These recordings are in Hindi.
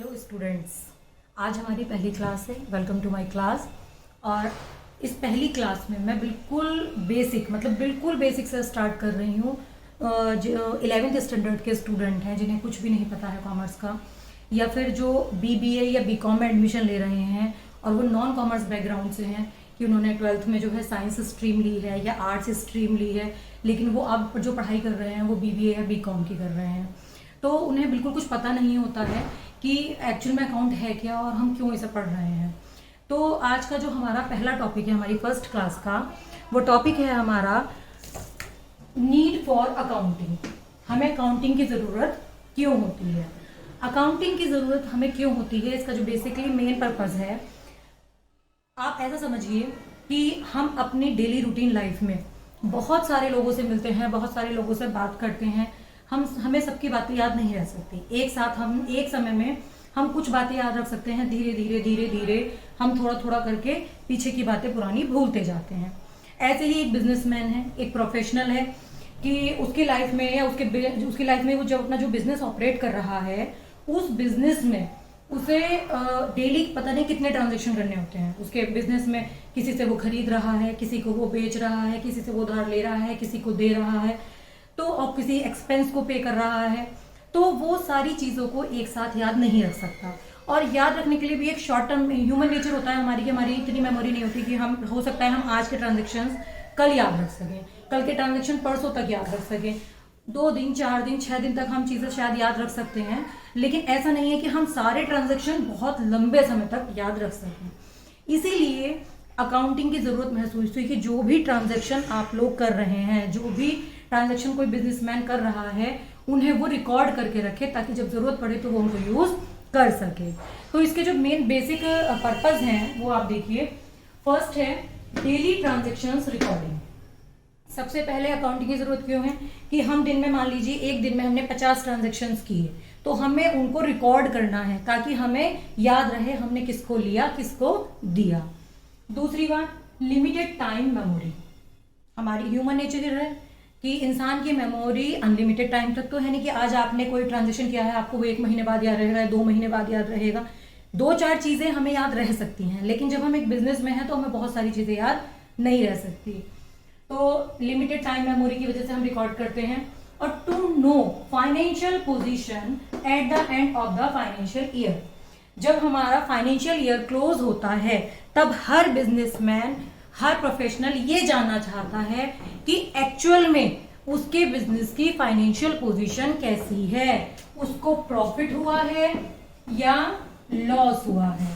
हेलो स्टूडेंट्स, आज हमारी पहली क्लास है। Welcome to my class. और इस पहली क्लास में मैं बिल्कुल बेसिक से स्टार्ट कर रही हूँ। जो 11th स्टैंडर्ड के स्टूडेंट हैं, जिन्हें कुछ भी नहीं पता है कॉमर्स का, या फिर जो बीबीए या बीकॉम में एडमिशन ले रहे हैं और वो नॉन कॉमर्स बैकग्राउंड से हैं, कि उन्होंने 12th में जो है साइंस स्ट्रीम ली है या आर्ट्स स्ट्रीम ली है, लेकिन वो अब जो पढ़ाई कर रहे हैं वो बीबीए या बीकॉम की कर रहे हैं। तो उन्हें बिल्कुल कुछ पता नहीं होता है कि एक्चुअल में अकाउंट है क्या और हम क्यों इसे पढ़ रहे हैं। तो आज का जो हमारा पहला टॉपिक है हमारी फर्स्ट क्लास का, वो टॉपिक है हमारा नीड फॉर अकाउंटिंग। हमें अकाउंटिंग की ज़रूरत क्यों होती है। अकाउंटिंग की ज़रूरत हमें क्यों होती है, इसका जो बेसिकली मेन पर्पज़ है, आप ऐसा समझिए कि हम अपनी डेली रूटीन लाइफ में बहुत सारे लोगों से मिलते हैं, बहुत सारे लोगों से बात करते हैं। हमें सबकी बातें याद नहीं रह सकती। एक साथ हम एक समय में हम कुछ बातें याद रख सकते हैं, धीरे धीरे धीरे धीरे हम थोड़ा थोड़ा करके पीछे की बातें पुरानी भूलते जाते हैं। ऐसे ही एक बिजनेसमैन है, एक प्रोफेशनल है, कि उसकी लाइफ में या उसकी लाइफ में वो जब अपना जो बिजनेस ऑपरेट कर रहा है, उस बिजनेस में उसे डेली पता नहीं कितने ट्रांजेक्शन करने होते हैं उसके बिजनेस में। किसी से वो खरीद रहा है, किसी को वो बेच रहा है, किसी से वो उधार ले रहा है, किसी को दे रहा है, तो और किसी एक्सपेंस को पे कर रहा है। तो वो सारी चीज़ों को एक साथ याद नहीं रख सकता। और याद रखने के लिए भी एक शॉर्ट टर्म ह्यूमन नेचर होता है हमारी, कि हमारी इतनी मेमोरी नहीं होती कि हम, हो सकता है हम आज के ट्रांजेक्शन्स कल याद रख सकें, कल के ट्रांजेक्शन परसों तक याद रख सकें, 2 दिन 4 दिन 6 दिन तक हम चीज़ें शायद याद रख सकते हैं, लेकिन ऐसा नहीं है कि हम सारे ट्रांजेक्शन बहुत लंबे समय तक याद रख सकें। इसीलिए अकाउंटिंग की ज़रूरत महसूस हुई कि जो भी ट्रांजेक्शन आप लोग कर रहे हैं, जो भी ट्रांजेक्शन कोई बिजनेसमैन कर रहा है, उन्हें वो रिकॉर्ड करके रखे, ताकि जब जरूरत पड़े तो वो उनको यूज कर सके। तो इसके जो मेन बेसिक पर्पस हैं वो आप देखिए। फर्स्ट है डेली ट्रांजेक्शन्स रिकॉर्डिंग। सबसे पहले अकाउंटिंग की जरूरत क्यों है कि हम दिन में, मान लीजिए एक दिन में हमने 50 ट्रांजेक्शन्स किए, तो हमें उनको रिकॉर्ड करना है ताकि हमें याद रहे हमने किसको लिया, किसको दिया। दूसरी बात, लिमिटेड टाइम मेमोरी। हमारी ह्यूमन नेचर है कि इंसान की मेमोरी अनलिमिटेड टाइम तक तो है नहीं, कि आज आपने कोई ट्रांजेक्शन किया है आपको वो 1 महीने बाद याद रहेगा, 2 महीने बाद याद रहेगा। 2-4 चीजें हमें याद रह सकती हैं, लेकिन जब हम एक बिजनेस में हैं तो हमें बहुत सारी चीजें याद नहीं रह सकती। तो लिमिटेड टाइम मेमोरी की वजह से हम रिकॉर्ड करते हैं। और to know financial position at the end of the financial year. जब हमारा फाइनेंशियल ईयर क्लोज होता है, तब हर बिजनेसमैन, हर प्रोफेशनल ये जानना चाहता है कि एक्चुअल में उसके बिजनेस की फाइनेंशियल पोजीशन कैसी है, उसको प्रॉफिट हुआ है या लॉस हुआ है।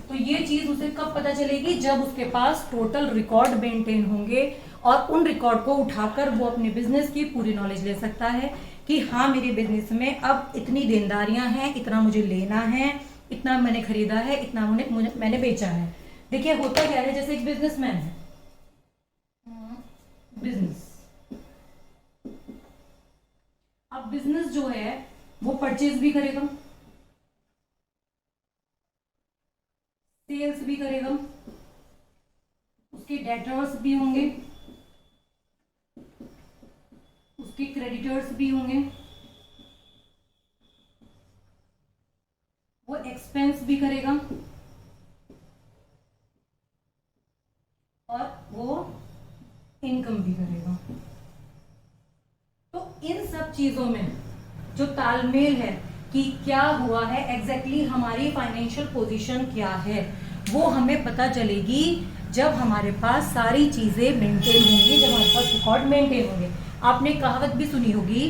तो ये चीज उसे कब पता चलेगी, जब उसके पास टोटल रिकॉर्ड मेंटेन होंगे, और उन रिकॉर्ड को उठाकर वो अपने बिजनेस की पूरी नॉलेज ले सकता है कि हाँ, मेरे बिजनेस में अब इतनी देनदारियां हैं, इतना मुझे लेना है, इतना मैंने खरीदा है, इतना मैंने बेचा है। देखिए होता क्या है, जैसे एक बिजनेसमैन है, बिजनेस, अब बिजनेस जो है वो परचेज भी करेगा, सेल्स भी करेगा, उसके डेटर्स भी होंगे, उसके क्रेडिटर्स भी होंगे, वो एक्सपेंस भी करेगा, और वो इनकम भी करेगा। तो इन सब चीजों में जो तालमेल है कि क्या हुआ है, एग्जैक्टली हमारी फाइनेंशियल पोजीशन क्या है, वो हमें पता चलेगी जब हमारे पास सारी चीजें मेंटेन होंगी, जब हमारे पास रिकॉर्ड मेंटेन होंगे। आपने कहावत भी सुनी होगी,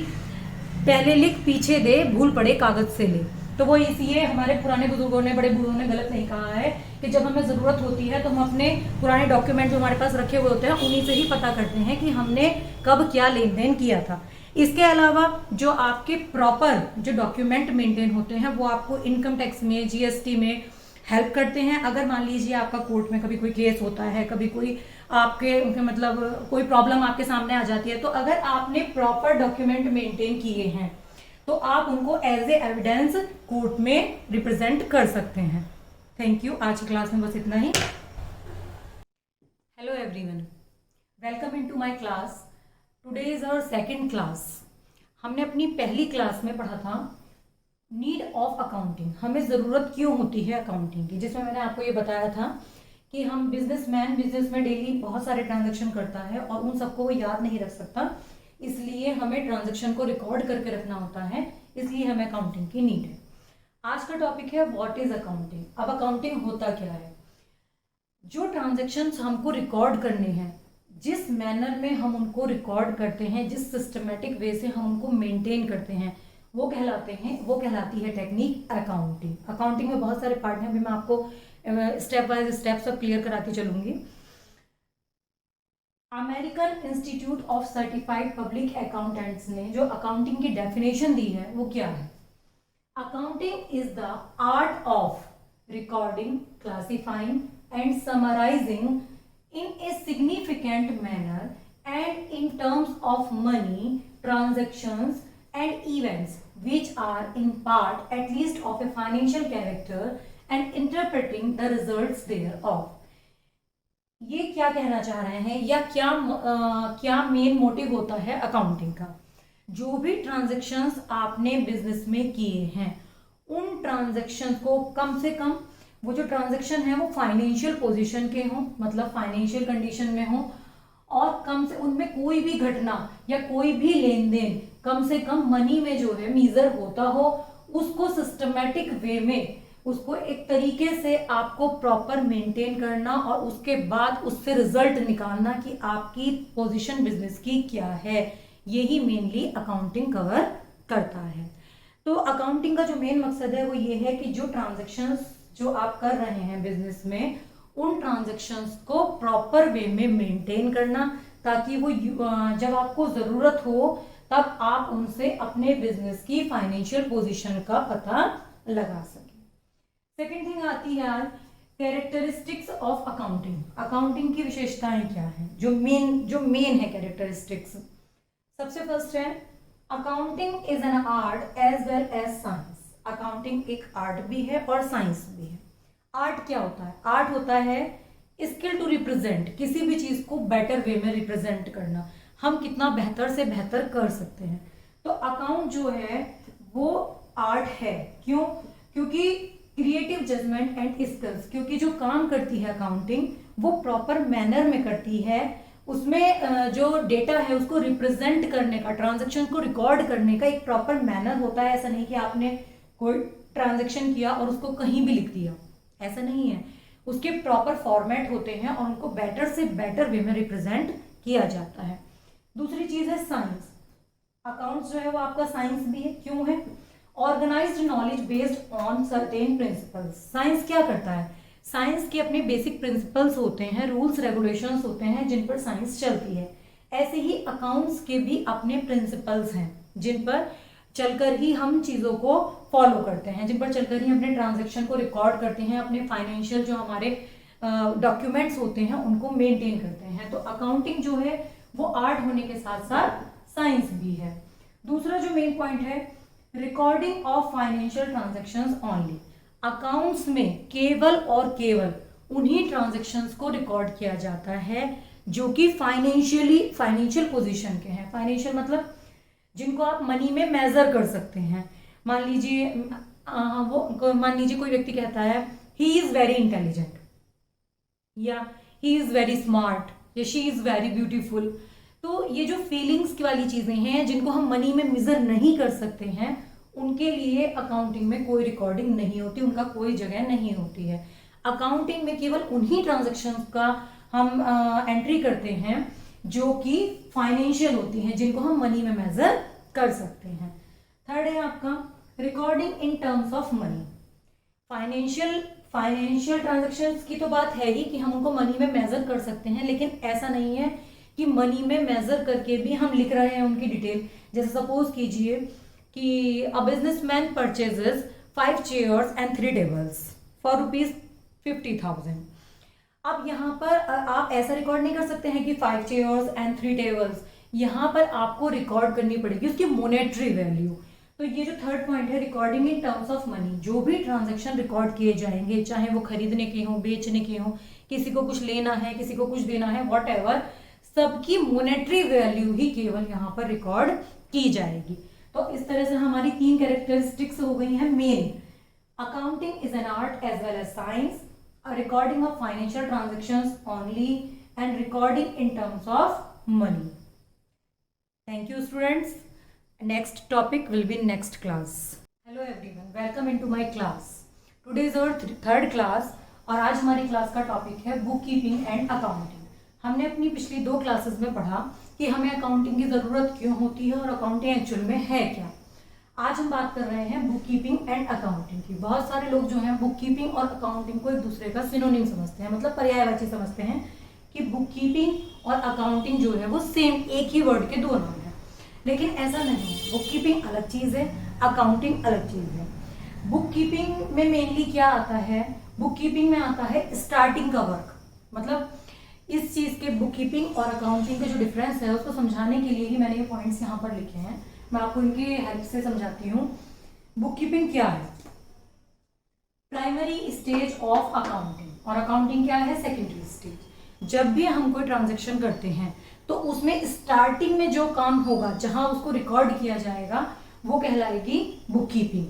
पहले लिख पीछे दे, भूल पड़े कागज से ले। तो वो इसलिए हमारे पुराने बुजुर्गों ने, बड़े बूढ़ों ने गलत नहीं कहा है कि जब हमें जरूरत होती है तो हम अपने पुराने डॉक्यूमेंट जो हमारे पास रखे हुए होते हैं उन्हीं से ही पता करते हैं कि हमने कब क्या लेन देन किया था। इसके अलावा जो आपके प्रॉपर जो डॉक्यूमेंट मेंटेन होते हैं वो आपको इनकम टैक्स में, जीएसटी में हेल्प करते हैं। अगर मान लीजिए आपका कोर्ट में कभी कोई केस होता है, कभी कोई आपके मतलब कोई प्रॉब्लम आपके सामने आ जाती है, तो अगर आपने प्रॉपर डॉक्यूमेंट मेंटेन किए हैं तो आप उनको एज ए एविडेंस कोर्ट में रिप्रेजेंट कर सकते हैं। Thank you. आज की क्लास में बस इतना ही। Hello everyone, welcome into my class. Today is our second class. हमने अपनी पहली क्लास में पढ़ा था नीड ऑफ अकाउंटिंग, हमें ज़रूरत क्यों होती है अकाउंटिंग की, जिसमें मैंने आपको ये बताया था कि हम बिजनेस में डेली बहुत सारे ट्रांजेक्शन करता है और उन सबको वो याद नहीं रख सकता, इसलिए हमें ट्रांजेक्शन को रिकॉर्ड करके रखना होता है, इसलिए हमें अकाउंटिंग की नीड है। आज का टॉपिक है व्हाट इज अकाउंटिंग। अब अकाउंटिंग होता क्या है? जो ट्रांजेक्शन्स हमको रिकॉर्ड करने हैं, जिस मैनर में हम उनको रिकॉर्ड करते हैं, जिस सिस्टमेटिक वे से हम उनको मेंटेन करते हैं, वो कहलाती है टेक्निक अकाउंटिंग। अकाउंटिंग में बहुत सारे पार्ट हैं, अभी मैं आपको स्टेप बाय स्टेप सब क्लियर कराती चलूंगी। American institute of certified public accountants ने जो अकाउंटिंग की डेफिनेशन दी है वो क्या है? Accounting is the art of recording, classifying and summarising in a significant manner and in terms of money, transactions and events which are in part at least of a financial character and interpreting the results thereof। ये क्या कहना चाह रहे हैं या क्या मेन मोटिव होता है अकाउंटिंग का? जो भी ट्रांजेक्शन्स आपने बिजनेस में किए हैं, उन ट्रांजेक्शन्स को कम से कम, वो जो ट्रांजैक्शन है वो फाइनेंशियल पोजीशन के हों, मतलब फाइनेंशियल कंडीशन में हो, और कम से उनमें कोई भी घटना या कोई भी लेन देन कम से कम मनी में जो है मीजर होता हो, उसको सिस्टमेटिक वे में, उसको एक तरीके से आपको प्रॉपर मेंटेन करना और उसके बाद उससे रिजल्ट निकालना कि आपकी पोजीशन बिजनेस की क्या है, यही मेनली अकाउंटिंग कवर करता है। तो अकाउंटिंग का जो मेन मकसद है वो ये है कि जो ट्रांजेक्शन्स जो आप कर रहे हैं बिजनेस में, उन ट्रांजैक्शंस को प्रॉपर वे में मेंटेन करना, ताकि वो जब आपको जरूरत हो तब आप उनसे अपने बिजनेस की फाइनेंशियल पोजीशन का पता लगा सकें। सेकेंड थिंग आती है कैरेक्टरिस्टिक्स ऑफ अकाउंटिंग। अकाउंटिंग की विशेषताएं क्या है, जो मेन है कैरेक्टरिस्टिक्स। सबसे फर्स्ट है accounting is an art as well as science. Accounting एक आर्ट भी है और साइंस भी है। आर्ट क्या होता है? आर्ट होता है स्किल टू रिप्रेजेंट, किसी भी चीज को बेटर वे में रिप्रेजेंट करना, हम कितना बेहतर से बेहतर कर सकते हैं। तो अकाउंट जो है वो आर्ट है। क्यों? क्योंकि क्रिएटिव जजमेंट एंड स्किल्स, क्योंकि जो काम करती है अकाउंटिंग वो प्रॉपर मैनर में करती है, उसमें जो डेटा है उसको रिप्रेजेंट करने का, ट्रांजेक्शन को रिकॉर्ड करने का एक प्रॉपर मैनर होता है। ऐसा नहीं कि आपने कोई ट्रांजैक्शन किया और उसको कहीं भी लिख दिया, ऐसा नहीं है। उसके प्रॉपर फॉर्मेट होते हैं और उनको बेटर से बेटर वे में रिप्रेजेंट किया जाता है। दूसरी चीज है साइंस। अकाउंट्स जो है वो आपका साइंस भी है। क्यों है? Organised knowledge based on certain principles. Science क्या करता है? साइंस के अपने बेसिक प्रिंसिपल्स होते हैं, रूल्स रेगुलेशंस होते हैं जिन पर साइंस चलती है। ऐसे ही अकाउंट्स के भी अपने प्रिंसिपल्स हैं जिन पर चलकर ही हम चीजों को फॉलो करते हैं, जिन पर चलकर ही अपने ट्रांजैक्शन को रिकॉर्ड करते हैं, अपने फाइनेंशियल जो हमारे डॉक्यूमेंट्स होते हैं उनको मेंटेन करते हैं। तो अकाउंटिंग जो है वो आर्ट होने के साथ साथ साइंस भी है। दूसरा जो मेन पॉइंट है recording of financial transactions only. Accounts में केवल और केवल उन्हीं ट्रांजैक्शंस को रिकॉर्ड किया जाता है जो कि फाइनेंशियल पोजीशन के हैं। फाइनेंशियल मतलब जिनको आप मनी में मेजर कर सकते हैं। मान लीजिए कोई व्यक्ति कहता है ही इज वेरी इंटेलिजेंट, या ही इज वेरी स्मार्ट, या शी इज वेरी ब्यूटीफुल। तो ये जो फीलिंग्स वाली चीजें हैं जिनको हम मनी में मेजर नहीं कर सकते हैं, उनके लिए अकाउंटिंग में कोई रिकॉर्डिंग नहीं होती, उनका कोई जगह नहीं होती है। अकाउंटिंग में केवल उन्हीं ट्रांजैक्शंस का हम एंट्री करते हैं जो कि फाइनेंशियल होती हैं, जिनको हम मनी में मेजर कर सकते हैं। थर्ड है आपका recording in terms of money. Financial transactions की तो बात है ही कि हम उनको मनी में मेजर कर सकते हैं, लेकिन ऐसा नहीं है कि मनी में मेजर करके भी हम लिख रहे हैं उनकी डिटेल। जैसे सपोज कीजिए कि a businessman purchases 5 chairs and 3 tables for ₹50,000। अब यहाँ पर आप ऐसा रिकॉर्ड नहीं कर सकते हैं कि 5 चेयर्स एंड 3 टेबल्स, यहाँ पर आपको रिकॉर्ड करनी पड़ेगी उसकी मोनेटरी वैल्यू। तो ये जो थर्ड पॉइंट है recording in terms of money, जो भी ट्रांजैक्शन रिकॉर्ड किए जाएंगे, चाहे वो खरीदने के हों, बेचने के हों, किसी को कुछ लेना है, किसी को कुछ देना है, व्हाटएवर, सबकी मोनेटरी वैल्यू ही केवल यहाँ पर रिकॉर्ड की जाएगी। तो इस तरह से हमारी 3 कैरेक्टरिस्टिक्स हो गई हैं main. Accounting is an art as well as science, recording of financial transactions only and recording in terms of money. Thank you students. Next topic will be next class. Hello everyone, welcome into my class. Today is our third class और आज हमारी क्लास का टॉपिक है बुक कीपिंग एंड अकाउंटिंग। हमने अपनी पिछली 2 क्लासेस में पढ़ा कि हमें अकाउंटिंग की ज़रूरत क्यों होती है और अकाउंटिंग एक्चुअल में है क्या। आज हम बात कर रहे हैं बुक कीपिंग एंड अकाउंटिंग की। बहुत सारे लोग जो हैं बुक कीपिंग और अकाउंटिंग को एक दूसरे का सिनोनिम समझते हैं, मतलब पर्यायवाची समझते हैं कि बुक कीपिंग और अकाउंटिंग जो है वो सेम एक ही वर्ड के 2 नाम है, लेकिन ऐसा नहीं है। बुक कीपिंग अलग चीज़ है, अकाउंटिंग अलग चीज़ है। बुक कीपिंग में मेनली क्या आता है, बुक कीपिंग में आता है स्टार्टिंग का वर्क, मतलब इस चीज़ के बुक कीपिंग और अकाउंटिंग का जो डिफरेंस है उसको समझाने के लिए ही मैंने ये पॉइंट्स यहाँ पर लिखे हैं। मैं आपको इनकी हेल्प से समझाती हूँ। बुक कीपिंग क्या है, प्राइमरी स्टेज ऑफ अकाउंटिंग, और अकाउंटिंग क्या है, सेकेंडरी स्टेज। जब भी हम कोई ट्रांजेक्शन करते हैं तो उसमें स्टार्टिंग में जो काम होगा, जहां उसको रिकॉर्ड किया जाएगा, वो कहलाएगी बुक कीपिंग।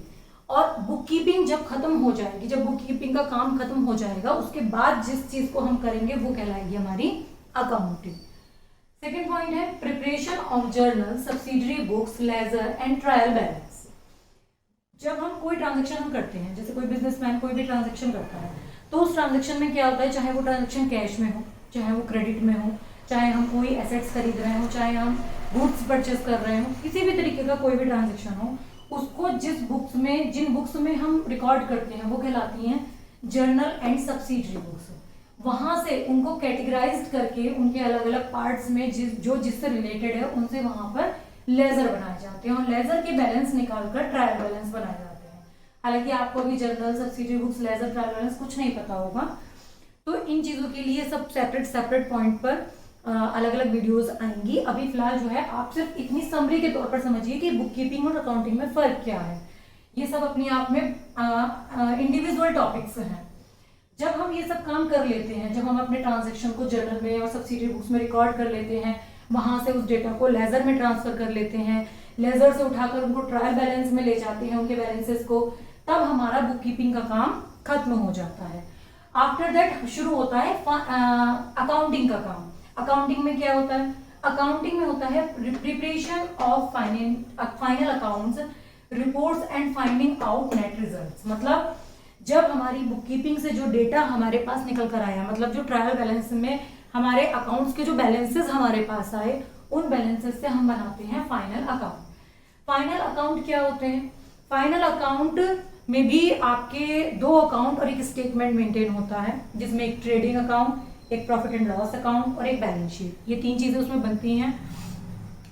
और बुक कीपिंग जब खत्म हो जाएगी, जब बुक कीपिंग का काम खत्म हो जाएगा, उसके बाद जिस चीज को हम करेंगे वो कहलाएगी हमारी अकाउंटिंग। सेकेंड पॉइंट है preparation of journal, subsidiary books, ledger and trial balance. जब हम कोई ट्रांजेक्शन हम करते हैं, जैसे कोई बिजनेसमैन कोई भी ट्रांजेक्शन करता है, तो उस ट्रांजेक्शन में क्या होता है, चाहे वो ट्रांजेक्शन कैश में हो, चाहे वो क्रेडिट में हो, चाहे हम कोई एसेट्स खरीद रहे हो, चाहे हम गुड्स परचेस कर रहे हो, किसी भी तरीके का कोई भी ट्रांजेक्शन हो, उसको जिन बुक्स में हम रिकॉर्ड करते हैं वो कहलाती हैं जर्नल एंड सब्सिडरी बुक्स। वहां से उनको कैटेगराइज्ड करके उनके अलग अलग पार्ट्स में जिससे रिलेटेड है उनसे वहां पर लेजर बनाए जाते हैं, और लेजर के बैलेंस निकालकर ट्रायल बैलेंस बनाए जाते हैं। हालांकि आपको अभी journal, subsidiary books, ledger, trial balance कुछ नहीं पता होगा, तो इन चीजों के लिए सब सेपरेट पॉइंट पर अलग अलग वीडियोस आएंगी। अभी फिलहाल जो है आप सिर्फ इतनी समरी के तौर पर समझिए कि बुक कीपिंग और अकाउंटिंग में फर्क क्या है। ये सब अपने आप में इंडिविजुअल टॉपिक्स हैं। जब हम ये सब काम कर लेते हैं, जब हम अपने ट्रांजेक्शन को जर्नल में और सब्सिडरी बुक्स में रिकॉर्ड कर लेते हैं, वहां से उस डेटा को लेजर में ट्रांसफर कर लेते हैं, लेजर से उठाकर उनको ट्रायल बैलेंस में ले जाते हैं, उनके बैलेंसेस को, तब हमारा बुक कीपिंग का काम खत्म हो जाता है। आफ्टर दैट शुरू होता है अकाउंटिंग का काम। अकाउंटिंग में क्या होता है, अकाउंटिंग में होता है preparation of final accounts, reports and finding out net results. मतलब जब हमारी बुक कीपिंग से जो डेटा हमारे पास निकल कर आया, मतलब जो ट्रायल बैलेंस में हमारे अकाउंट्स के जो बैलेंसेस हमारे पास आए, उन बैलेंसेस से हम बनाते हैं फाइनल अकाउंट। फाइनल अकाउंट क्या होते हैं, फाइनल अकाउंट में भी आपके 2 अकाउंट और एक स्टेटमेंट मेंटेन होता है, जिसमें एक ट्रेडिंग अकाउंट, एक प्रॉफिट एंड लॉस अकाउंट और एक बैलेंस शीट, ये 3 चीजें उसमें बनती हैं।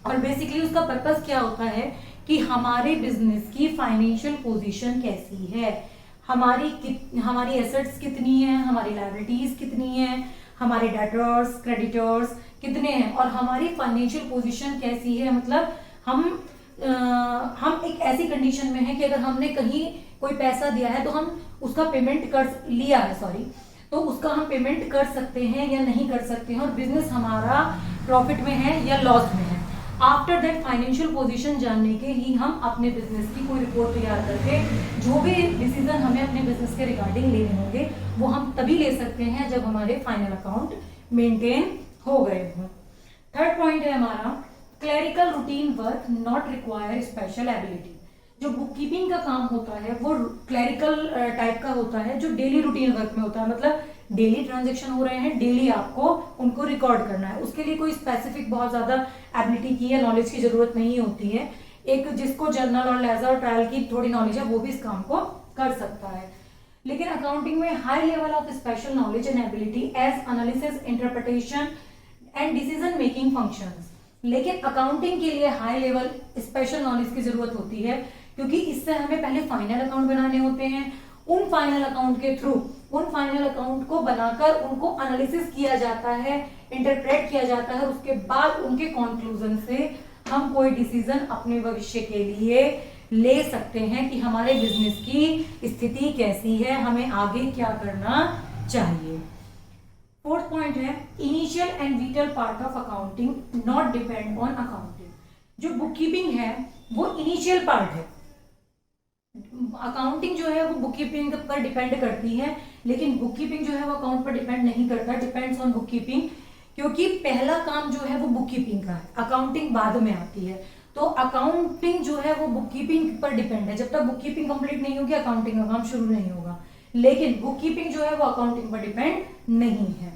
और बेसिकली उसका पर्पस क्या होता है कि हमारे बिजनेस की फाइनेंशियल पोजीशन कैसी है, हमारी एसेट्स कितनी है, हमारी लायबिलिटीज कितनी है, हमारे डेटर्स, क्रेडिटर्स कितने हैं, और हमारी फाइनेंशियल पोजीशन कैसी है। मतलब हम एक ऐसी कंडीशन में है कि अगर हमने कहीं कोई पैसा दिया है तो हम उसका पेमेंट तो उसका हम पेमेंट कर सकते हैं या नहीं कर सकते हैं, और बिजनेस हमारा प्रॉफिट में है या लॉस में है। आफ्टर दैट फाइनेंशियल पोजीशन जानने के ही हम अपने बिजनेस की कोई रिपोर्ट तैयार करके जो भी डिसीजन हमें अपने बिजनेस के रिगार्डिंग लेने होंगे वो हम तभी ले सकते हैं जब हमारे फाइनल अकाउंट मेंटेन हो गए हों। थर्ड पॉइंट है हमारा clerical routine work not require special ability. जो बुक कीपिंग का काम होता है वो क्लरिकल टाइप का होता है, जो डेली रूटीन वर्क में होता है, मतलब डेली ट्रांजेक्शन हो रहे हैं, डेली आपको उनको रिकॉर्ड करना है। उसके लिए कोई स्पेसिफिक बहुत ज्यादा एबिलिटी की या नॉलेज की जरूरत नहीं होती है। एक जिसको जर्नल और लेजर और ट्रायल की थोड़ी नॉलेज है वो भी इस काम को कर सकता है। लेकिन अकाउंटिंग में high level of special knowledge and ability as analysis, interpretation and decision making functions. लेकिन अकाउंटिंग के लिए हाई लेवल स्पेशल नॉलेज की जरूरत होती है, क्योंकि इससे हमें पहले फाइनल अकाउंट बनाने होते हैं। उन फाइनल अकाउंट के थ्रू उन फाइनल अकाउंट को बनाकर उनको एनालिसिस किया जाता है, इंटरप्रेट किया जाता है, उसके बाद उनके कंक्लूजन से हम कोई डिसीजन अपने भविष्य के लिए ले सकते हैं कि हमारे बिजनेस की स्थिति कैसी है, हमें आगे क्या करना चाहिए। फोर्थ पॉइंट है initial and whittle part of accounting not depend on accounting. जो बुक कीपिंग है वो इनिशियल पार्ट है। अकाउंटिंग जो है वो बुक कीपिंग पर डिपेंड करती है, लेकिन बुक कीपिंग जो है वो अकाउंट पर डिपेंड नहीं करता, डिपेंड्स ऑन बुक कीपिंग, क्योंकि पहला काम जो है वो बुक कीपिंग का है, अकाउंटिंग बाद में आती है। तो अकाउंटिंग जो है वो बुक कीपिंग पर डिपेंड है, जब तक बुक कीपिंग कंप्लीट नहीं होगी अकाउंटिंग का काम शुरू नहीं होगा, लेकिन बुक कीपिंग जो है वो अकाउंटिंग पर डिपेंड नहीं है।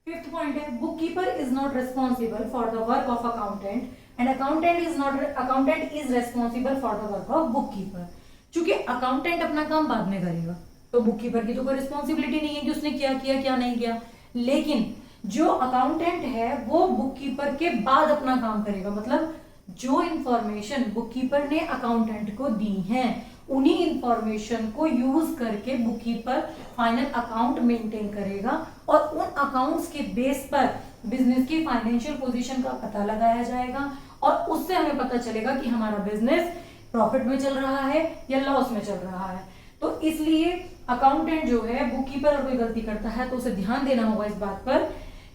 फिफ्थ पॉइंट है, book keeper is not responsible for the work of accountant and accountant is responsible for the work of book keeper. चूंकि अकाउंटेंट अपना काम बाद में करेगा, तो बुक कीपर की तो कोई रिस्पॉन्सिबिलिटी नहीं है कि उसने क्या किया क्या नहीं किया, लेकिन जो अकाउंटेंट है वो बुक कीपर के बाद अपना काम करेगा। मतलब जो इंफॉर्मेशन बुक कीपर ने अकाउंटेंट को दी है, उन्हीं इंफॉर्मेशन को यूज करके book keeper final account maintain करेगा, और उन अकाउंट्स के बेस पर बिजनेस की फाइनेंशियल पोजीशन का पता लगाया जाएगा, और उससे हमें पता चलेगा कि हमारा बिजनेस प्रॉफिट में चल रहा है या लॉस में चल रहा है। तो इसलिए अकाउंटेंट जो है, बुक कीपर अगर कोई गलती करता है तो उसे ध्यान देना होगा इस बात पर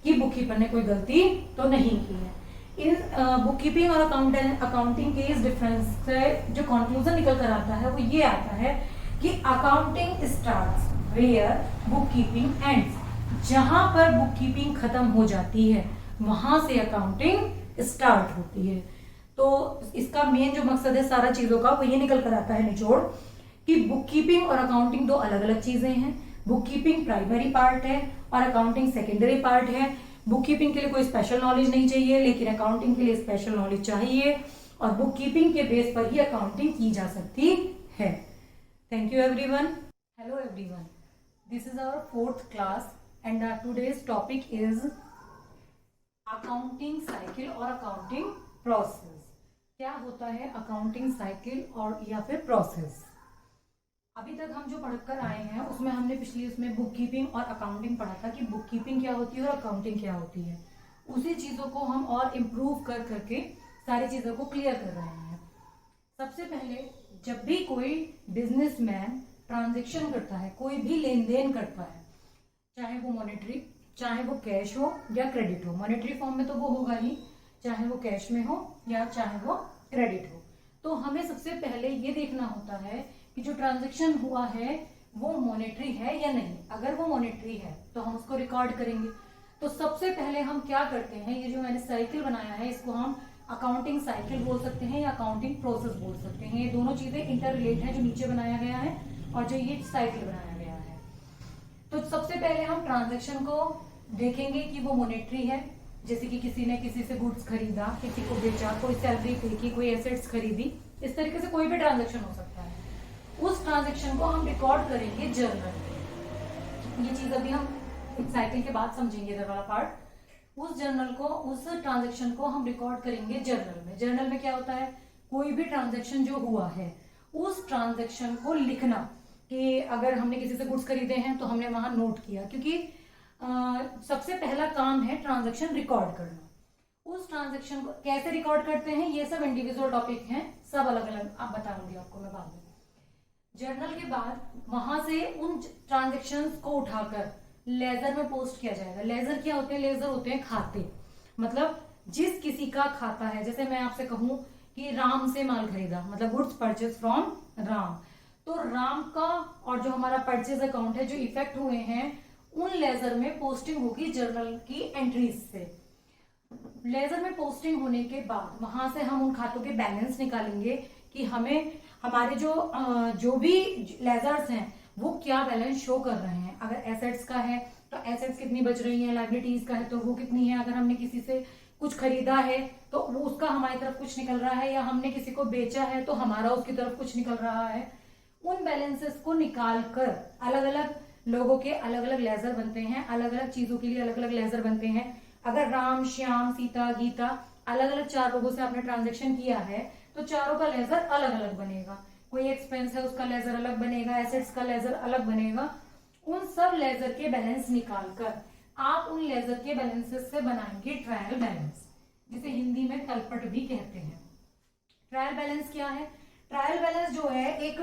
कि बुक कीपर ने कोई गलती तो नहीं की है। इन बुक कीपिंग और अकाउंटिंग के इस डिफरेंस से जो कंक्लूजन निकल कर आता है वो ये आता है कि accounting starts where book keeping ends. जहां पर बुक कीपिंग खत्म हो जाती है वहां से अकाउंटिंग स्टार्ट होती है। तो इसका मेन जो मकसद है सारा चीजों का वो ये निकल कर आता है निचोड़, कि बुक कीपिंग और अकाउंटिंग दो अलग अलग चीजें हैं। बुक कीपिंग प्राइमरी पार्ट है और अकाउंटिंग सेकेंडरी पार्ट है। बुक कीपिंग के लिए कोई स्पेशल नॉलेज नहीं चाहिए, लेकिन अकाउंटिंग के लिए स्पेशल नॉलेज चाहिए, और बुक कीपिंग के बेस पर ही अकाउंटिंग की जा सकती है। Thank you everyone. Hello everyone, this is our fourth class and today's topic is accounting cycle और अकाउंटिंग प्रोसेस। क्या होता है अकाउंटिंग साइकिल और या फिर प्रोसेस? अभी तक हम जो पढ़कर आए हैं उसमें हमने पिछली उसमें बुक कीपिंग और अकाउंटिंग पढ़ा था कि बुक कीपिंग क्या होती है और अकाउंटिंग क्या होती है। उसी चीजों को हम और इम्प्रूव कर करके सारी चीजों को क्लियर कर रहे हैं। सबसे पहले जब भी कोई बिजनेसमैन ट्रांजेक्शन करता है, कोई भी लेन देन करता है, चाहे वो मॉनेटरी, चाहे वो कैश हो या क्रेडिट हो, मॉनेटरी फॉर्म में तो वो होगा ही, चाहे वो कैश में हो या चाहे वो क्रेडिट हो, तो हमें सबसे पहले ये देखना होता है कि जो ट्रांजैक्शन हुआ है वो मॉनेटरी है या नहीं। अगर वो मॉनेटरी है तो हम उसको रिकॉर्ड करेंगे। तो सबसे पहले हम क्या करते हैं, ये जो मैंने साइकिल बनाया है इसको हम अकाउंटिंग साइकिल बोल सकते हैं या अकाउंटिंग प्रोसेस बोल सकते हैं। ये दोनों चीजें इंटर रिलेट है, जो नीचे बनाया गया है और जो ये साइकिल बनाया गया है। तो सबसे पहले हम ट्रांजेक्शन को देखेंगे कि वो मॉनेटरी है, जैसे कि किसी ने किसी से गुड्स खरीदा, किसी को बेचा, कोई सैलरी पे की, कोई एसेट्स खरीदी, इस तरीके से कोई भी ट्रांजेक्शन हो सकता है। उस ट्रांजेक्शन को हम रिकॉर्ड करेंगे जर्नल में। ये चीज अभी हम साइकिल के बाद समझेंगे इधर वाला पार्ट। उस जर्नल को, उस ट्रांजेक्शन को हम रिकॉर्ड करेंगे जर्नल में। जर्नल में क्या होता है, कोई भी ट्रांजेक्शन जो हुआ है उस ट्रांजेक्शन को लिखना, कि अगर हमने किसी से गुड्स खरीदे हैं तो हमने वहां नोट किया, क्योंकि सबसे पहला काम है ट्रांजेक्शन रिकॉर्ड करना। उस ट्रांजेक्शन को कैसे रिकॉर्ड करते हैं ये सब इंडिविजुअल टॉपिक हैं, सब अलग अलग आप बताऊंगी आपको मैं बाद में। जर्नल के बाद वहां से उन ट्रांजेक्शन्स को उठाकर लेजर में पोस्ट किया जाएगा। लेजर क्या होते हैं? लेजर होते हैं खाते। मतलब जिस किसी का खाता है, जैसे मैं आपसे कहूं कि राम से माल खरीदा, मतलब गुड्स परचेज फ्रॉम राम, तो राम का और जो हमारा परचेज अकाउंट है जो इफेक्ट हुए हैं उन लेजर में पोस्टिंग होगी जर्नल की एंट्रीज से। लेजर में पोस्टिंग होने के बाद वहां से हम उन खातों के बैलेंस निकालेंगे कि हमें हमारे जो भी लेजर्स हैं वो क्या बैलेंस शो कर रहे हैं। अगर एसेट्स का है तो एसेट्स कितनी बच रही हैं, लायबिलिटीज का है तो वो कितनी है, अगर हमने किसी से कुछ खरीदा है तो वो उसका हमारी तरफ कुछ निकल रहा है, या हमने किसी को बेचा है तो हमारा उसकी तरफ कुछ निकल रहा है। उन बैलेंसेस को निकाल कर अलग अलग लोगों के अलग अलग लेजर बनते हैं, अलग अलग चीजों के लिए अलग अलग लेजर बनते हैं। अगर राम, श्याम, सीता, गीता अलग अलग 4 लोगों से आपने ट्रांजेक्शन किया है तो चारों का लेजर अलग अलग बनेगा। कोई एक्सपेंस है उसका लेजर अलग बनेगा, एसेट्स का लेजर अलग बनेगा। उन सब लेजर के बैलेंस निकालकर आप उन लेजर के बैलेंसेस से बनाएंगे ट्रायल बैलेंस, जिसे हिंदी में तलपट भी कहते हैं। ट्रायल बैलेंस क्या है? ट्रायल बैलेंस जो है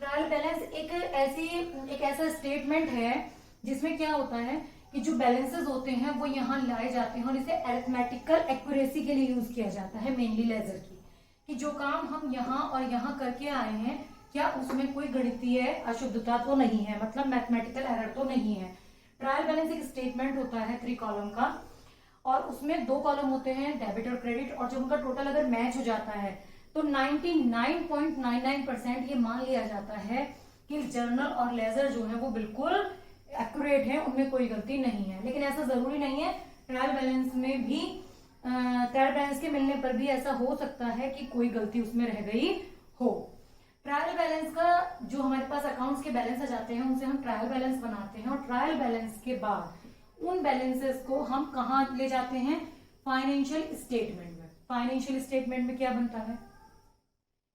ट्रायल बैलेंस एक ऐसा स्टेटमेंट है जिसमें क्या होता है कि जो बैलेंसेस होते हैं वो यहाँ लाए जाते हैं और इसे अरिथमेटिकल एक्यूरेसी के लिए यूज किया जाता है, मेनली लेजर की। कि जो काम हम यहाँ और यहाँ करके आए हैं क्या उसमें कोई गणितीय अशुद्धता तो नहीं है, मतलब मैथमेटिकल एरर तो नहीं है। ट्रायल बैलेंस एक स्टेटमेंट होता है 3 कॉलम का, और उसमें 2 कॉलम होते हैं डेबिट और क्रेडिट, और जब उनका टोटल अगर मैच हो जाता है तो 99.99% ये मान लिया जाता है कि जर्नल और लेजर जो है वो बिल्कुल एक्यूरेट है, उनमें कोई गलती नहीं है। लेकिन ऐसा जरूरी नहीं है, ट्रायल बैलेंस में भी ट्रायल बैलेंस के मिलने पर भी ऐसा हो सकता है कि कोई गलती उसमें रह गई हो। ट्रायल बैलेंस का जो हमारे पास अकाउंट्स के बैलेंस आ जाते हैं उनसे हम ट्रायल बैलेंस बनाते हैं, और ट्रायल बैलेंस के बाद उन बैलेंसेस को हम कहाँ ले जाते हैं, फाइनेंशियल स्टेटमेंट में। फाइनेंशियल स्टेटमेंट में क्या बनता है,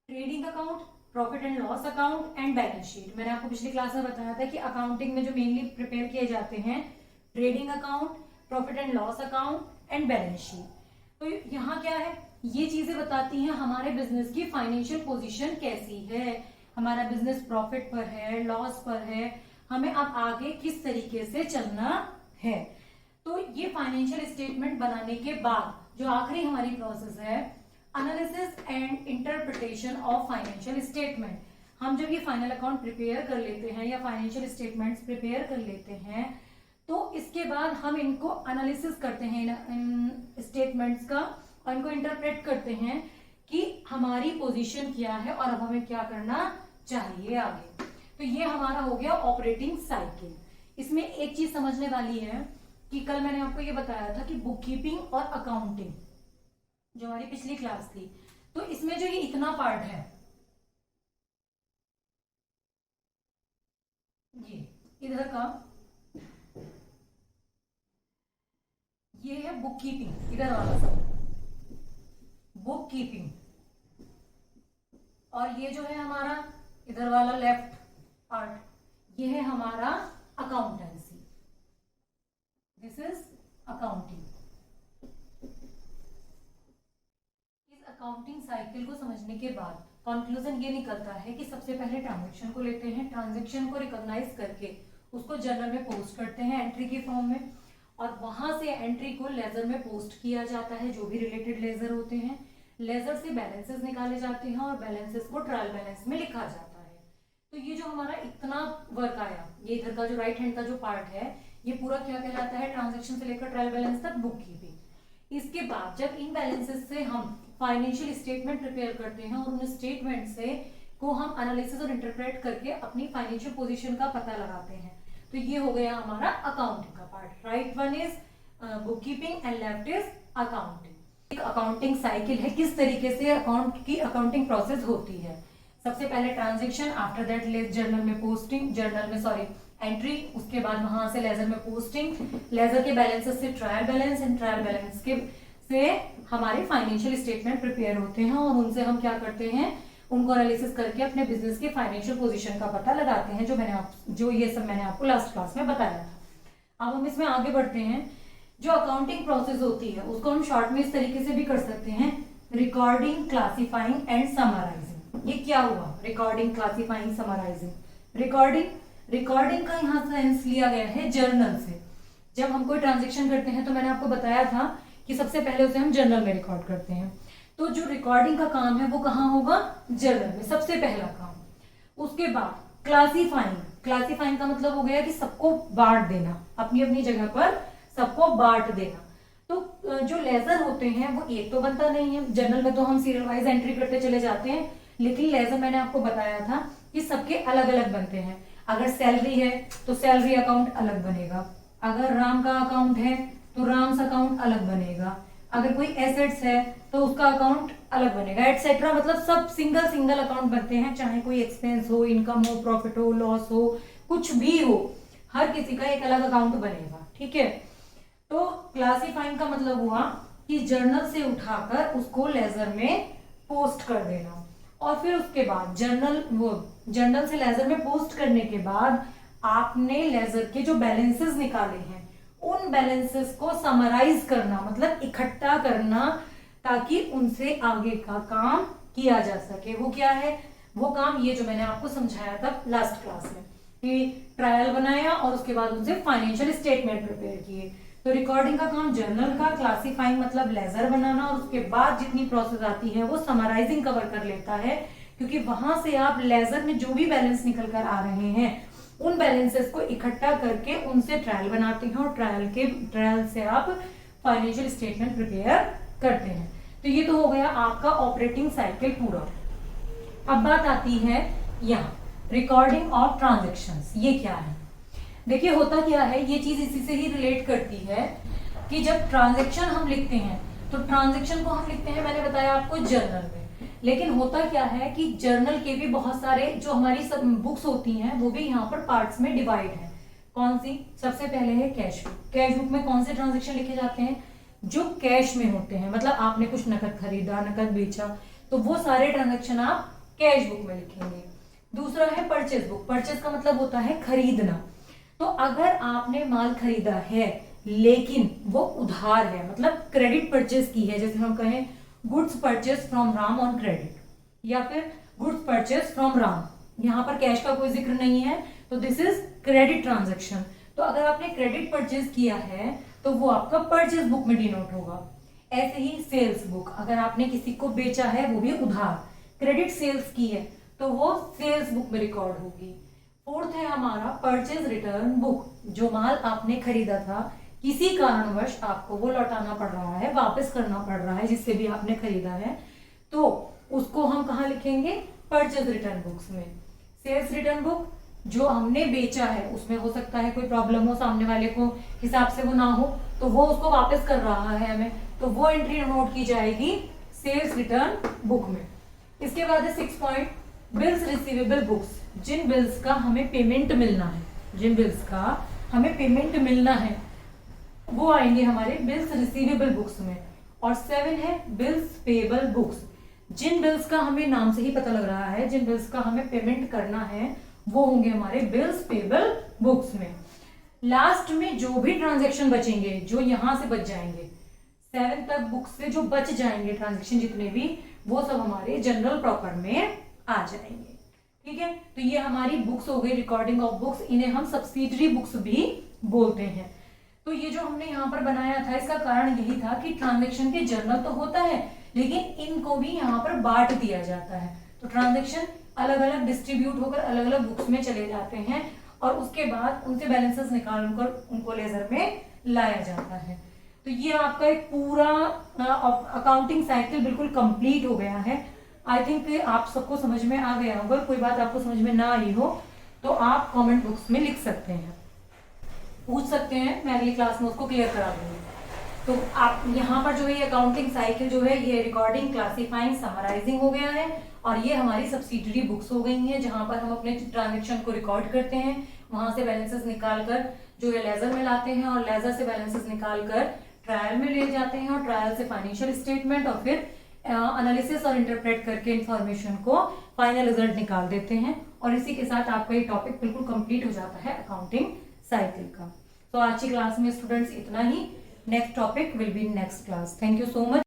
trading account, profit and loss account and balance sheet. मैंने आपको पिछली क्लास में बताया था कि अकाउंटिंग में जो मेनली प्रिपेयर किए जाते हैं trading account, profit and loss account and balance sheet. तो यहाँ क्या है, ये चीजें बताती हैं हमारे बिजनेस की फाइनेंशियल पोजीशन कैसी है, हमारा बिजनेस प्रॉफिट पर है, लॉस पर है, हमें अब आगे किस तरीके से चलना है। तो ये फाइनेंशियल स्टेटमेंट बनाने के बाद जो आखिरी हमारी प्रोसेस है, analysis and interpretation of financial statement. हम जब ये फाइनल अकाउंट प्रिपेयर कर लेते हैं या फाइनेंशियल स्टेटमेंट्स प्रिपेयर कर लेते हैं, तो इसके बाद हम इनको एनालिसिस करते हैं इन स्टेटमेंट्स का, और इनको इंटरप्रेट करते हैं कि हमारी पोजीशन क्या है और अब हमें क्या करना चाहिए आगे। तो ये हमारा हो गया ऑपरेटिंग साइकिल। इसमें एक चीज समझने वाली है कि कल मैंने आपको ये बताया था कि बुक कीपिंग और अकाउंटिंग जो हमारी पिछली क्लास थी, तो इसमें जो ये इतना पार्ट है, ये इधर का ये है बुक कीपिंग, इधर वाला सब बुक कीपिंग, और ये जो है हमारा इधर वाला लेफ्ट पार्ट, ये है हमारा अकाउंटेंसी। This is accounting. इस अकाउंटिंग साइकिल को समझने के बाद कंक्लूजन ये निकलता है कि सबसे पहले ट्रांजैक्शन को लेते हैं, ट्रांजैक्शन को रिकॉग्नाइज करके उसको जर्नल में पोस्ट करते हैं एंट्री के फॉर्म में, और वहां से एंट्री को लेजर में पोस्ट किया जाता है, जो भी रिलेटेड लेजर होते हैं। लेजर से बैलेंसेस निकाले जाते हैं और बैलेंसेस को ट्रायल बैलेंस में लिखा जाता है। तो ये जो हमारा इतना वर्क आया, ये इधर का जो राइट हैंड का जो पार्ट है, ये पूरा क्या कहलाता है, ट्रांजैक्शन से लेकर ट्रायल बैलेंस तक बुक कीपिंग। इसके बाद जब इन बैलेंसेस से हम फाइनेंशियल स्टेटमेंट प्रिपेयर करते हैं और उन स्टेटमेंट से को हम एनालिसिस और इंटरप्रेट करके अपनी फाइनेंशियल पोजीशन का पता लगाते हैं। तो ये हो गया हमारा अकाउंटिंग का part. Right one is book keeping and left is accounting. एक अकाउंटिंग साइकिल है, किस तरीके से अकाउंट की अकाउंटिंग प्रोसेस होती है। सबसे पहले ट्रांजैक्शन, आफ्टर दैट जर्नल में पोस्टिंग, जर्नल में सॉरी एंट्री, उसके बाद वहां से लेजर में पोस्टिंग, लेजर के बैलेंसेस से trial balance, and trial balance के से हमारे फाइनेंशियल स्टेटमेंट प्रिपेयर होते हैं, और उनसे हम क्या करते हैं, उनको एनालिसिस करके अपने बिजनेस के फाइनेंशियल पोजीशन का पता लगाते हैं, जो ये सब मैंने आपको लास्ट क्लास में बताया था। अब हम इसमें आगे बढ़ते हैं। जो अकाउंटिंग प्रोसेस होती है उसको हम शॉर्ट में इस तरीके से भी कर सकते हैं, रिकॉर्डिंग, क्लासिफाइंग एंड समराइजिंग। ये क्या हुआ, रिकॉर्डिंग, क्लासिफाइंग, समराइजिंग। रिकॉर्डिंग का यहाँ सेंस लिया गया है जर्नल से। जब हम कोई ट्रांजेक्शन करते हैं तो मैंने आपको बताया था कि सबसे पहले उसे हम जर्नल में रिकॉर्ड करते हैं। तो जो रिकॉर्डिंग का काम है वो कहाँ होगा, जर्नल में, सबसे पहला काम। उसके बाद क्लासिफाइंग का मतलब हो गया कि सबको बांट देना, अपनी अपनी जगह पर सबको बांट देना। तो जो लेजर होते हैं वो एक तो बनता नहीं है, जर्नल में तो हम सीरियल वाइज एंट्री करते चले जाते हैं, लेकिन लेजर मैंने आपको बताया था कि सबके अलग अलग बनते हैं। अगर सैलरी है तो सैलरी अकाउंट अलग बनेगा, अगर राम का अकाउंट है तो राम्स अकाउंट अलग बनेगा, अगर कोई एसेट्स है तो उसका अकाउंट अलग बनेगा, एटसेट्रा। मतलब सब सिंगल अकाउंट बनते हैं, चाहे कोई एक्सपेंस हो, इनकम हो, प्रॉफिट हो, लॉस हो, कुछ भी हो, हर किसी का एक अलग अकाउंट बनेगा। ठीक है। तो क्लासिफाइंग का मतलब हुआ कि जर्नल से उठाकर उसको लेजर में पोस्ट कर देना, और फिर उसके बाद जर्नल से लेजर में पोस्ट करने के बाद आपने लेजर के जो बैलेंसेस निकाले हैं उन बैलेंसेस को समराइज करना, मतलब इकट्ठा करना, ताकि उनसे आगे का काम किया जा सके। वो क्या है, वो काम ये जो मैंने आपको समझाया था लास्ट क्लास में कि ट्रायल बनाया और उसके बाद उनसे फाइनेंशियल स्टेटमेंट प्रिपेयर किए। तो रिकॉर्डिंग का काम जर्नल का, क्लासीफाइंग मतलब लेजर बनाना, और उसके बाद जितनी प्रोसेस आती है वो समराइजिंग कवर कर लेता है, क्योंकि वहां से आप लेजर में जो भी बैलेंस निकल कर आ रहे हैं उन बैलेंसेस को इकट्ठा करके उनसे ट्रायल बनाते हैं, और ट्रायल से आप फाइनेंशियल स्टेटमेंट प्रिपेयर करते हैं। तो ये तो हो गया आपका ऑपरेटिंग साइकिल पूरा। अब बात आती है यहाँ रिकॉर्डिंग ऑफ ट्रांजेक्शन्स। ये क्या है? देखिए होता क्या है, ये चीज इसी से ही रिलेट करती है कि जब ट्रांजेक्शन हम लिखते हैं तो ट्रांजेक्शन को हम लिखते हैं, मैंने बताया आपको, जर्नल में। लेकिन होता क्या है कि जर्नल के भी बहुत सारे जो हमारी सब बुक्स होती हैं वो भी यहाँ पर पार्ट्स में डिवाइड है। कौन सी? सबसे पहले है कैश बुक। कैश बुक में कौन से ट्रांजेक्शन लिखे जाते हैं? जो कैश में होते हैं, मतलब आपने कुछ नकद खरीदा, नकद बेचा, तो वो सारे ट्रांजेक्शन आप कैश बुक में लिखेंगे। दूसरा है परचेज बुक। परचेज का मतलब होता है खरीदना। तो अगर आपने माल खरीदा है लेकिन वो उधार है, मतलब क्रेडिट परचेज की है, जैसे हम कहें goods purchase from Ram on credit, या फिर गुड्स परचेज फ्रॉम राम, यहाँ पर कैश का कोई जिक्र नहीं है, तो दिस इज क्रेडिट ट्रांजेक्शन। तो अगर आपने क्रेडिट परचेज किया है तो वो आपका परचेज बुक में डिनोट होगा। ऐसे ही सेल्स बुक, अगर आपने किसी को बेचा है वो भी उधार, क्रेडिट सेल्स की है, तो वो सेल्स बुक में रिकॉर्ड होगी। फोर्थ है हमारा परचेज रिटर्न बुक। जो माल आपने खरीदा था, किसी कारणवश आपको वो लौटाना पड़ रहा है, वापस करना पड़ रहा है जिससे भी आपने खरीदा है, तो उसको हम कहाँ लिखेंगे? परचेज रिटर्न बुक्स में। सेल्स रिटर्न बुक, जो हमने बेचा है उसमें हो सकता है कोई प्रॉब्लम हो, सामने वाले को हिसाब से वो ना हो, तो वो उसको वापस कर रहा है हमें, तो वो एंट्री नोट की जाएगी सेल्स रिटर्न बुक में। इसके बाद है 6 पॉइंट बिल्स रिसीवेबल बुक्स। जिन बिल्स का हमें पेमेंट मिलना है, जिन बिल्स का हमें पेमेंट मिलना है वो आएंगे हमारे बिल्स रिसीवेबल बुक्स में। और 7 है बिल्स पेएबल बुक्स। जिन बिल्स का हमें नाम से ही पता लग रहा है, जिन बिल्स का हमें पेमेंट करना है वो होंगे हमारे बिल्स पेएबल बुक्स में। लास्ट में जो भी ट्रांजेक्शन बचेंगे, जो यहां से बच जाएंगे, 7 तक बुक्स से जो बच जाएंगे ट्रांजेक्शन जितने भी, वो सब हमारे जनरल प्रॉपर में आ जाएंगे। ठीक है, तो ये हमारी बुक्स हो गई, रिकॉर्डिंग ऑफ बुक्स। इन्हें हम सब्सिडरी बुक्स भी बोलते हैं। तो ये जो हमने यहाँ पर बनाया था, इसका कारण यही था कि ट्रांजेक्शन के जर्नल तो होता है लेकिन इनको भी यहाँ पर बांट दिया जाता है। तो ट्रांजेक्शन अलग अलग डिस्ट्रीब्यूट होकर अलग अलग बुक्स में चले जाते हैं, और उसके बाद उनसे बैलेंसेस निकालकर उनको लेजर में लाया जाता है। तो ये आपका एक पूरा अकाउंटिंग साइकिल बिल्कुल कंप्लीट हो गया है। आई थिंक आप सबको समझ में आ गया होगा। कोई बात आपको समझ में ना आई हो तो आप कमेंट बॉक्स में लिख सकते हैं, पूछ सकते हैं, मैं अगली क्लास में उसको क्लियर करा दूंगी। तो आप यहाँ पर जो है अकाउंटिंग साइकिल जो है ये रिकॉर्डिंग, क्लासीफाइंग, समराइजिंग हो गया है, और ये हमारी सब्सिडरी बुक्स हो गई हैं जहां पर हम अपने ट्रांजेक्शन को रिकॉर्ड करते हैं, वहां से बैलेंसेस निकालकर जो है लेजर में लाते हैं, और लेजर से बैलेंसेस निकालकर ट्रायल में ले जाते हैं, और ट्रायल से फाइनेंशियल स्टेटमेंट, और फिर एनालिसिस और इंटरप्रेट करके इंफॉर्मेशन को फाइनल रिजल्ट निकाल देते हैं। और इसी के साथ आपका ये टॉपिक बिल्कुल कंप्लीट हो जाता है अकाउंटिंग साइकिल का। तो आज की क्लास में स्टूडेंट्स इतना ही। Next topic will be next class. Thank you so much.